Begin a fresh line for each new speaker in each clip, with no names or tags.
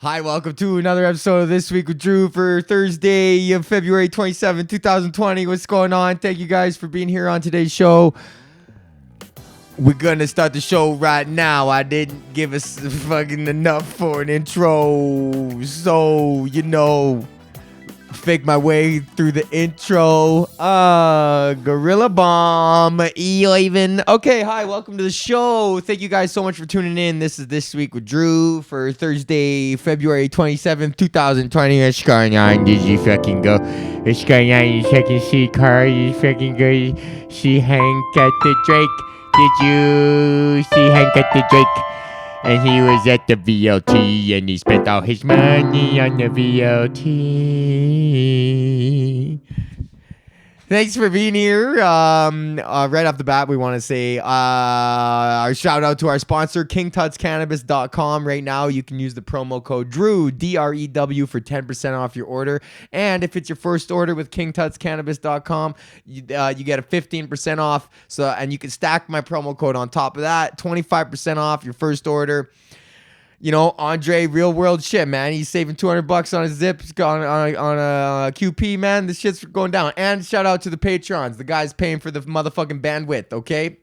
Hi, welcome to another episode of This Week with Drew for Thursday, February 27, 2020. What's going on? Thank you guys for being here on today's show. We're going to start the show right now. I didn't give us fucking enough for an intro. So, fake my way through the intro. Gorilla Bomb. Even. Okay, hi, welcome to the show. Thank you guys so much for tuning in. This is This Week with Drew for Thursday, February 27th, 2020. What's going on? Did you fucking go? What's going on? You fucking see Carl? You fucking go see Hank at the Drake? Did you see Hank at the Drake? And he was at the VLT and he spent all his money on the VLT. Thanks for being here. Right off the bat, we want to say our shout out to our sponsor, KingTutsCannabis.com. Right now, you can use the promo code DREW, DREW, for 10% off your order. And if it's your first order with KingTutsCannabis.com, you get a 15% off. And you can stack my promo code on top of that, 25% off your first order. Andre, real world shit, man. He's saving $200 on his zips on a QP, man. This shit's going down. And shout out to the Patrons, the guys paying for the motherfucking bandwidth, okay?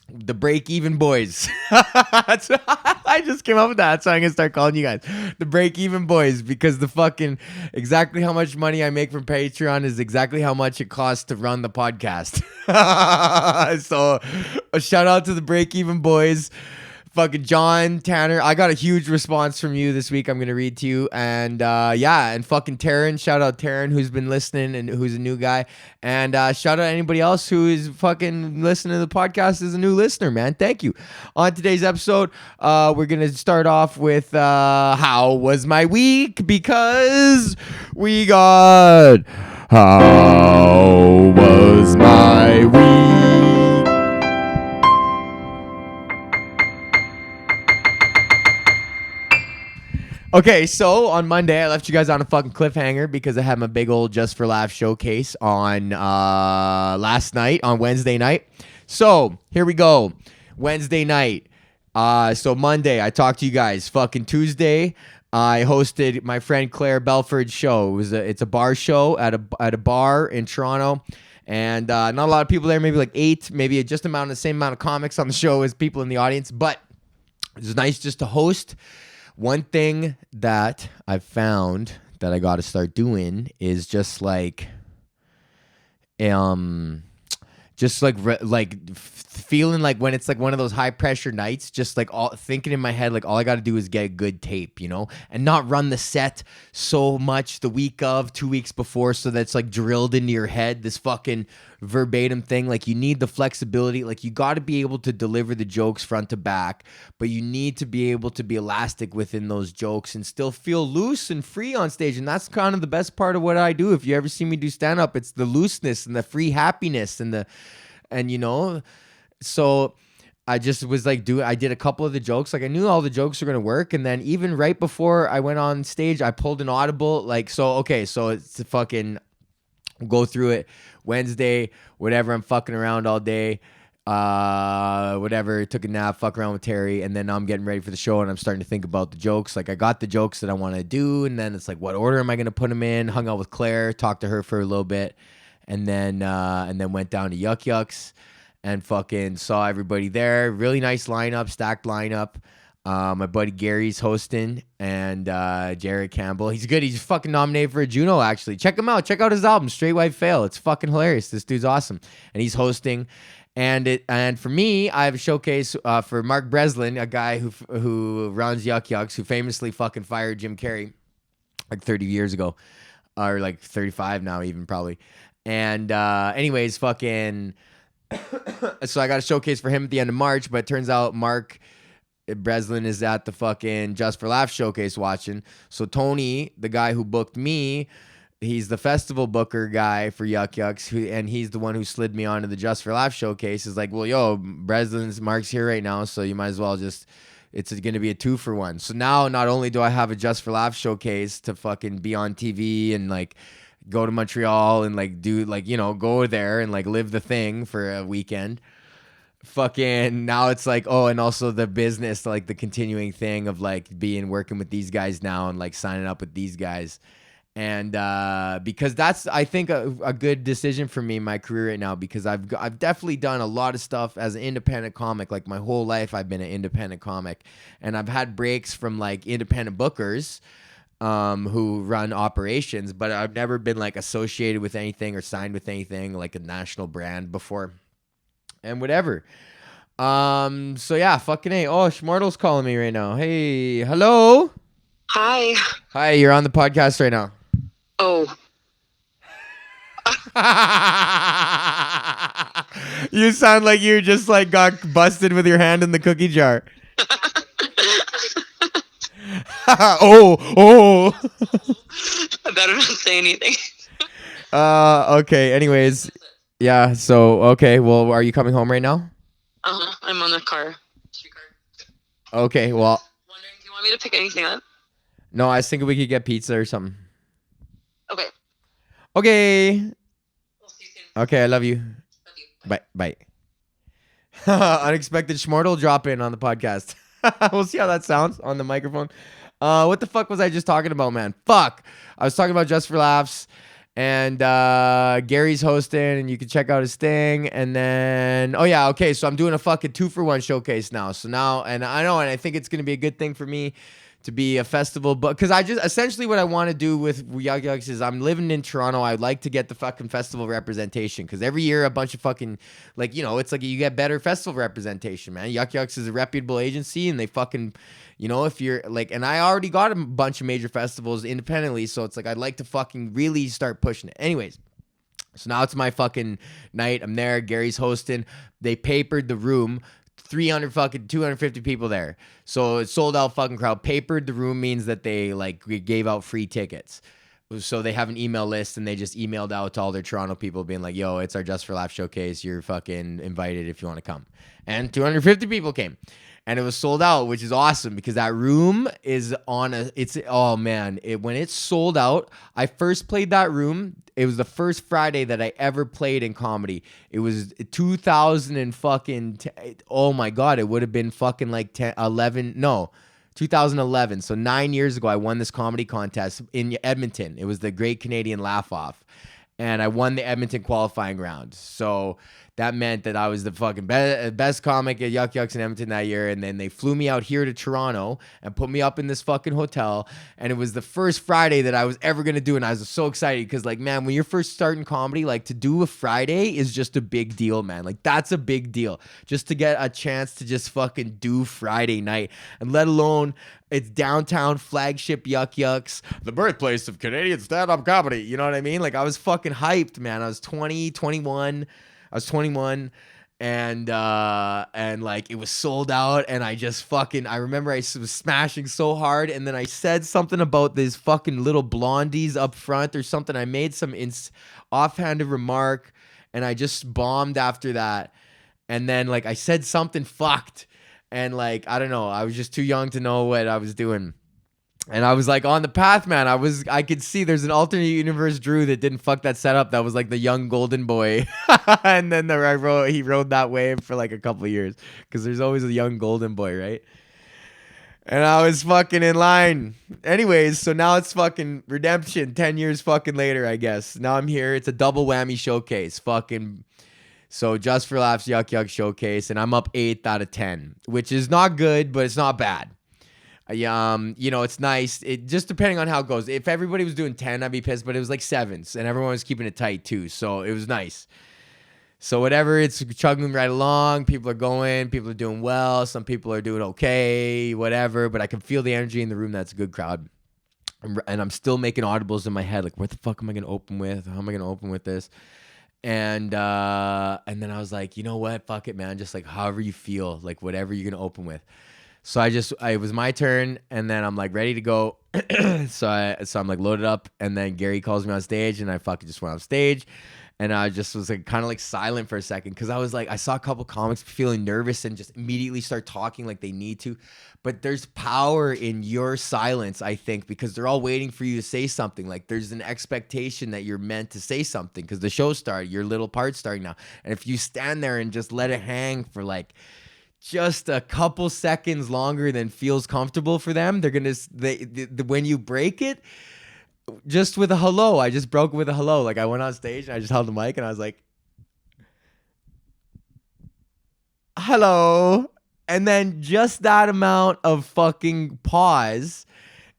The Break Even Boys. I just came up with that, so I'm gonna start calling you guys the Break Even Boys, because the fucking exactly how much money I make from Patreon is exactly how much it costs to run the podcast. So a shout out to the Break Even Boys. Fucking John, Tanner, I got a huge response from you this week. I'm going to read to you. And and fucking Taryn, shout out Taryn, who's been listening and who's a new guy. And shout out anybody else who is fucking listening to the podcast as a new listener, man. Thank you. On today's episode, we're going to start off with how was my week? Because we got how was my week? Okay, so on Monday, I left you guys on a fucking cliffhanger because I had my big old Just for Laughs showcase on last night, on Wednesday night. So here we go. Wednesday night. So Monday, I talked to you guys. Fucking Tuesday, I hosted my friend Claire Belford's show. It's a bar show at a bar in Toronto. And not a lot of people there, maybe like 8, maybe just the same amount of comics on the show as people in the audience. But it was nice just to host. One thing that I've found that I got to start doing is just like feeling like when it's like one of those high pressure nights, just like all thinking in my head, like all I got to do is get a good tape, and not run the set so much the week of 2 weeks before. So that's like drilled into your head, this fucking verbatim thing. Like you need the flexibility, like you got to be able to deliver the jokes front to back, but you need to be able to be elastic within those jokes and still feel loose and free on stage. And that's kind of the best part of what I do. If you ever see me do stand up, it's the looseness and the free happiness so I just was like, I did a couple of the jokes. Like I knew all the jokes were going to work. And then even right before I went on stage, I pulled an audible. So it's fucking go through it. Wednesday, whatever, I'm fucking around all day. Whatever, took a nap, fuck around with Terry. And then I'm getting ready for the show and I'm starting to think about the jokes. Like I got the jokes that I want to do. And then it's like, what order am I going to put them in? Hung out with Claire, talked to her for a little bit. And then went down to Yuck Yucks. And fucking saw everybody there. Really nice lineup, stacked lineup. My buddy Gary's hosting, and Jared Campbell. He's good. He's fucking nominated for a Juno, actually. Check him out. Check out his album, Straight White Fail. It's fucking hilarious. This dude's awesome. And he's hosting. And for me, I have a showcase for Mark Breslin, a guy who runs Yuck Yucks, who famously fucking fired Jim Carrey like 30 years ago. Or like 35 now, even probably. And anyways, fucking... So I got a showcase for him at the end of March, but it turns out Mark Breslin is at the fucking Just for Laughs showcase watching. So Tony, the guy who booked me, he's the festival booker guy for Yuck Yucks, and he's the one who slid me onto the Just for Laughs showcase. Is like, well, yo, Mark's here right now, so you might as well just... It's going to be a 2-for-1. So now not only do I have a Just for Laughs showcase to fucking be on TV and like... go to Montreal and like do like, go there and like live the thing for a weekend. fucking now it's like, oh, and also the business, like the continuing thing of like working with these guys now and like signing up with these guys. And because that's, I think, a good decision for me in my career right now, because I've definitely done a lot of stuff as an independent comic. Like my whole life I've been an independent comic, and I've had breaks from like independent bookers who run operations, but I've never been like associated with anything or signed with anything like a national brand before and whatever. So yeah, fucking A. Oh, Schmortle's calling me right now. Hey, hello.
Hi.
Hi, you're on the podcast right now.
Oh.
You sound like you just like got busted with your hand in the cookie jar. Oh.
I better not say anything.
Okay. Anyways, yeah. So okay. Well, are you coming home right now?
I'm on the car.
Okay. Well.
Wondering, do you want me to pick anything up?
No, I was thinking we could get pizza or something.
Okay.
Okay.
We'll see you soon.
Okay. I love you.
Love you.
Bye. Unexpected Schmortle drop in on the podcast. We'll see how that sounds on the microphone. What the fuck was I just talking about, man? Fuck. I was talking about Just for Laughs, and Gary's hosting, and you can check out his thing. And then, oh yeah, okay. So I'm doing a fucking 2-for-1 showcase now. So now, and I know, and I think it's gonna be a good thing for me to be a festival, but because I just essentially what I want to do with Yuck Yucks is I'm living in Toronto. I'd like to get the fucking festival representation, because every year a bunch of fucking, like, you know, it's like you get better festival representation, man. Yuck Yucks is a reputable agency, and they fucking, you know, if you're like, and I already got a bunch of major festivals independently, so it's like I'd like to fucking really start pushing it. Anyways. So now it's my fucking night. I'm there. Gary's hosting. They papered the room. 300 fucking 250 people there. So it's sold out fucking crowd. Papered the room means that they like gave out free tickets. So they have an email list, and they just emailed out to all their Toronto people being like, yo, it's our Just for Laugh showcase. You're fucking invited if you want to come. And 250 people came. And it was sold out, which is awesome, because that room is on a, it's, oh man, when it's sold out, I first played that room. It was the first Friday that I ever played in comedy. It was 2000 and fucking, oh my God, it would have been fucking like 2011. So 9 years ago, I won this comedy contest in Edmonton. It was the Great Canadian Laugh Off. And I won the Edmonton qualifying round. So that meant that I was the fucking best comic at Yuck Yucks in Edmonton that year. And then they flew me out here to Toronto and put me up in this fucking hotel. And it was the first Friday that I was ever going to do. And I was so excited because, like, man, when you're first starting comedy, like, to do a Friday is just a big deal, man. Like, that's a big deal. Just to get a chance to just fucking do Friday night. And let alone, it's downtown flagship Yuck Yucks, the birthplace of Canadian stand-up comedy. You know what I mean? Like, I was fucking hyped, man. I was 21. I was 21, and like, it was sold out, and I just fucking, I remember I was smashing so hard, and then I said something about these fucking little blondies up front or something. I made some offhanded remark, and I just bombed after that. And then, like, I said something fucked, and, like, I don't know, I was just too young to know what I was doing. And I was like on the path, man. I could see there's an alternate universe Drew that didn't fuck that setup. That was like the young golden boy. And then he rode that wave for like a couple of years, because there's always a young golden boy, right? And I was fucking in line. Anyways, so now it's fucking redemption 10 years fucking later, I guess. Now I'm here. It's a double whammy showcase. Fucking. So Just for Laughs Yuck Yuck showcase, and I'm up 8 out of 10, which is not good, but it's not bad. You know, it's nice. It just depending on how it goes. If everybody was doing 10, I'd be pissed, but it was like 7s, and everyone was keeping it tight too. So it was nice. So whatever, it's chugging right along. People are going. People are doing well. Some people are doing okay, whatever. But I can feel the energy in the room. That's a good crowd. And I'm still making audibles in my head. Like, what the fuck am I going to open with? How am I going to open with this? And then I was like, you know what? Fuck it, man. Just like however you feel, like whatever you're going to open with. So it was my turn, and then I'm like ready to go. so I'm like loaded up, and then Gary calls me on stage, and I fucking just went on stage, And I just was like kind of like silent for a second because I was like, I saw a couple comics feeling nervous and just immediately start talking like they need to. But there's power in your silence, I think, because they're all waiting for you to say something. Like there's an expectation that you're meant to say something because the show started, your little part's starting now. And if you stand there and just let it hang for like just a couple seconds longer than feels comfortable for them, they're gonna when you break it, just with a hello. I just broke with a hello. Like I went on stage and I just held the mic and I was like, hello. And then just that amount of fucking pause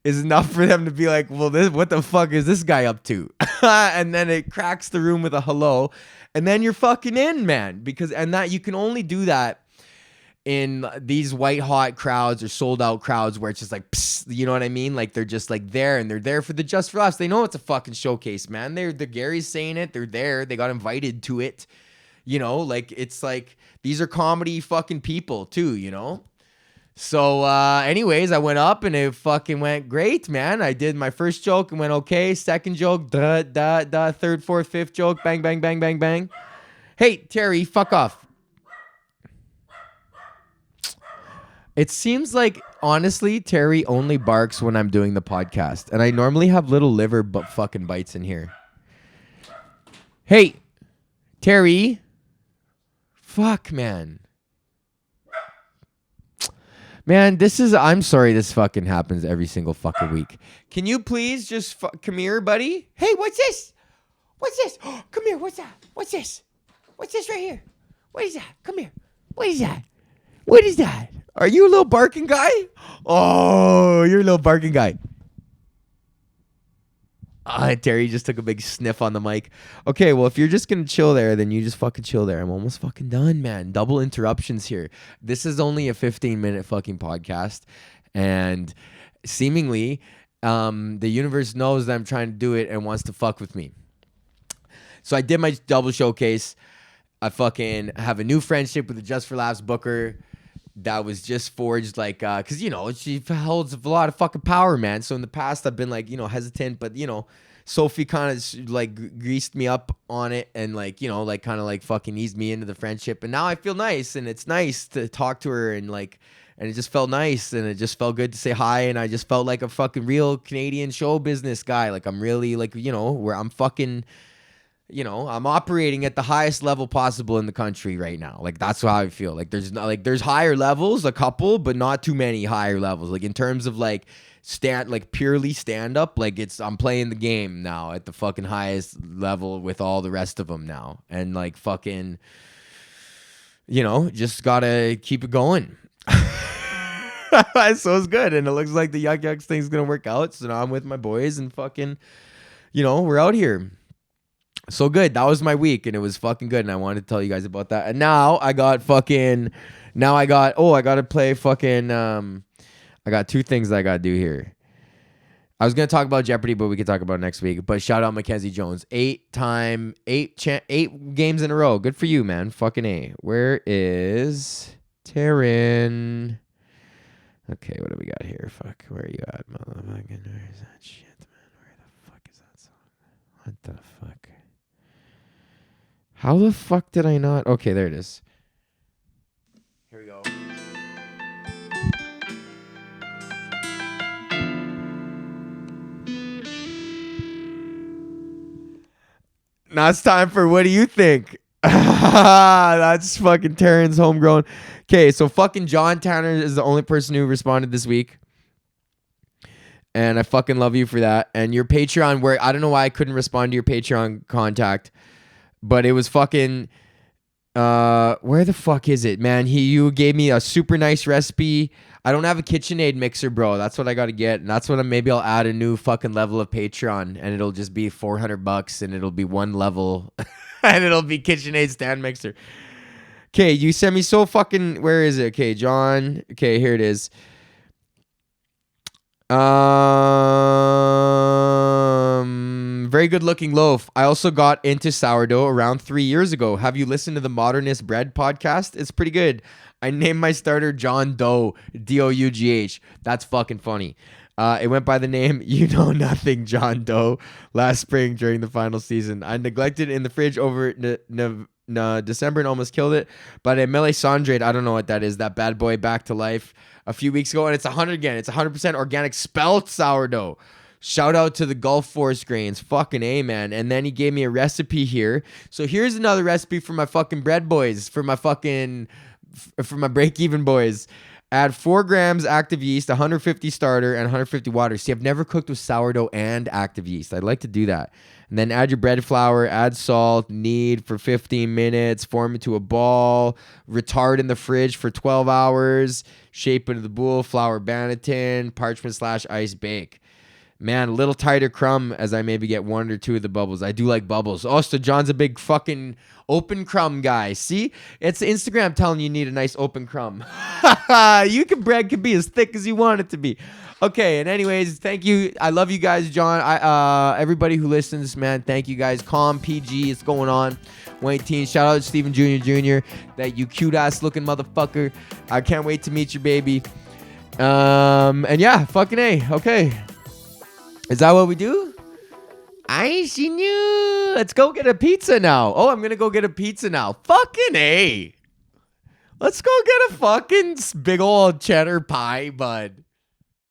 is enough for them to be like, well, what the fuck is this guy up to? And then it cracks the room with a hello. And then you're fucking in, man. And that you can only do that in these white hot crowds or sold out crowds where it's just like, psst, you know what I mean? Like they're just like there and they're there for the Just for Laughs. They know it's a fucking showcase, man. The Gary's saying it. They're there. They got invited to it. You know, like it's like these are comedy fucking people too, you know? So anyways, I went up and it fucking went great, man. I did my first joke and went okay. Second joke, third, fourth, fifth joke, bang, bang, bang, bang, bang. Hey, Terry, fuck off. It seems like, honestly, Terry only barks when I'm doing the podcast. And I normally have little liver but fucking bites in here. Hey, Terry. Fuck, man. Man, I'm sorry this fucking happens every single fucking week. Can you please just come here, buddy? Hey, what's this? What's this? Oh, come here, what's that? What's this? What's this right here? What is that? Come here. What is that? What is that? Are you a little barking guy? Oh, you're a little barking guy. Terry just took a big sniff on the mic. Okay, well, if you're just going to chill there, then you just fucking chill there. I'm almost fucking done, man. Double interruptions here. This is only a 15-minute fucking podcast. And seemingly, the universe knows that I'm trying to do it and wants to fuck with me. So I did my double showcase. I fucking have a new friendship with the Just for Laughs booker that was just forged, like, because, you know, she holds a lot of fucking power, man. So in the past, I've been, like, you know, hesitant, but, you know, Sophie kind of, like, greased me up on it and, like, you know, like, kind of, like, fucking eased me into the friendship. And now I feel nice, and it's nice to talk to her, and, like, and it just felt nice, and it just felt good to say hi, and I just felt like a fucking real Canadian show business guy. Like, I'm really, like, you know, where I'm fucking... You know, I'm operating at the highest level possible in the country right now. Like, that's how I feel. Like, there's higher levels, a couple, but not too many higher levels. Like, in terms of like purely stand up, like I'm playing the game now at the fucking highest level with all the rest of them now. And like fucking, you know, just gotta keep it going. So it's good. And it looks like the Yuck Yucks thing's gonna work out. So now I'm with my boys and fucking, you know, we're out here. So good. That was my week and it was fucking good. And I wanted to tell you guys about that. And now I got to play fucking, I got two things that I got to do here. I was going to talk about Jeopardy, but we could talk about it next week. But shout out Mackenzie Jones. 8 games in a row. Good for you, man. Fucking A. Where is Taryn? Okay, what do we got here? Fuck, where are you at, motherfucking? Where is that shit, man? Where the fuck is that song? What the fuck? How the fuck did I not? Okay, there it is. Here we go. Now it's time for what do you think? That's fucking Taryn's homegrown. Okay, so fucking John Tanner is the only person who responded this week. And I fucking love you for that. And your Patreon, where I don't know why I couldn't respond to your Patreon contact, but it was fucking where the fuck is it, man? You gave me a super nice recipe. I don't have a KitchenAid mixer, bro. That's what I got to get. And that's what maybe I'll add a new fucking level of Patreon and it'll just be $400 and it'll be one level and it'll be KitchenAid stand mixer. Okay, you sent me so fucking, where is it? Okay, John. Okay, here it is. Very good looking loaf. I also got into sourdough around 3 years ago. Have you listened to the Modernist Bread podcast? It's pretty good. I named my starter John Dough, D-O-U-G-H. That's fucking funny. It went by the name You Know Nothing John Doe last spring during the final season. I neglected it in the fridge over December and almost killed it. But a Melisandre, I don't know what that is, that bad boy back to life a few weeks ago. And it's 100 again. It's 100% organic spelt sourdough. Shout out to the Gulf Forest grains. Fucking A, man. And then he gave me a recipe here. So here's another recipe for my fucking bread boys. For my break-even boys. Add 4 grams active yeast, 150 starter, and 150 water. See, I've never cooked with sourdough and active yeast. I'd like to do that. And then add your bread flour, add salt, knead for 15 minutes, form into a ball, retard in the fridge for 12 hours, shape into the boule, flour banneton, parchment/ice bake. Man, a little tighter crumb as I maybe get 1 or 2 of the bubbles. I do like bubbles. Oh, so John's a big fucking open crumb guy. See? It's Instagram telling you need a nice open crumb. Bread can be as thick as you want it to be. Okay, and anyways, thank you. I love you guys, John. Everybody who listens, man, thank you guys. Calm, PG, it's going on. 118. Shout out to Steven Jr. That you cute ass looking motherfucker. I can't wait to meet your baby. And yeah, fucking A. Okay. Is that what we do? I seen you. Let's go get a pizza now. Oh, I'm going to go get a pizza now. Fucking A. Let's go get a fucking big old cheddar pie, bud.